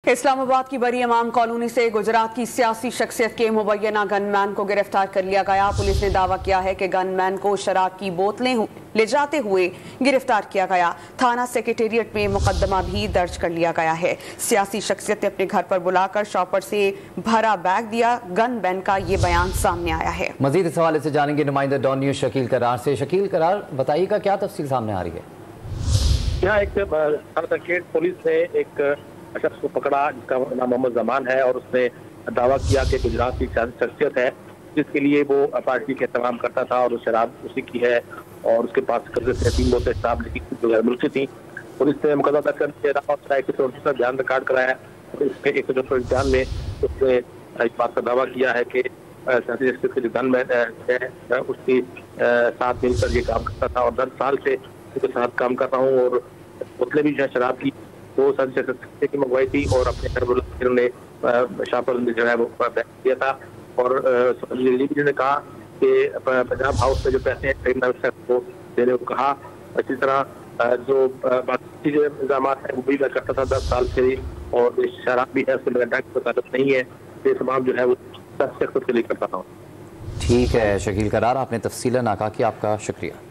इस्लामाबाद की बड़ी इमाम कॉलोनी से गुजरात की सियासी शख्सियत के मुबैना गनमैन को गिरफ्तार कर लिया गया। पुलिस ने दावा किया है कि गनमैन को शराब की बोतलें ले जाते हुए गिरफ्तार किया गया। थाना सेक्रेटेरिएट में मुकदमा भी दर्ज कर लिया गया है। सियासी शख्सियत ने अपने घर पर बुलाकर शॉपर से भरा बैग दिया। गनमैन का ये बयान सामने आया है। मजीद इस हवाले से जानेंगे नुमाइंदा डॉन न्यूज शकील करार से। शकील करार, बताइएगा क्या तफसील सामने आ रही है? यहाँ एक पुलिस ने एक शख्स को पकड़ा जिसका नाम मोहम्मद जमान है और उसने दावा किया कि गुजरात की शख्सियत है जिसके लिए वो पार्टी के एहतमाम करता था और शराब उसी की है और उसके पास कब्जे से 3 बोतलें शराब लिखी जो गैर मुल्की थी। पुलिस ने मुकदमा दर्ज कर ध्यान रिकॉर्ड कराया। इसके 134 बयान में उसने इस बात का दावा किया है कि सियासी शख्सियत के जो गनमैन है उसके साथ मिलकर ये काम करता था और 10 साल से उसके साथ काम कर रहा हूँ और बोतलें भी जो है शराब की वो सारी की मंगवाई थी और अपने घर उन्होंने शाहपुर जो है वो दिया था। और ने कहा कि पंजाब हाउस में जो पैसे हैं वो देने को कहा। इसी तरह जो बाकी जो इंतजाम है वो भी मैं करता था 10 साल से और शराब भी है उसके मेरा ताल्लुक नहीं है। ये तमाम जो है वो 10 के लिए करता था। ठीक है शकील करार, आपने तफसीलन आका की, आपका शुक्रिया।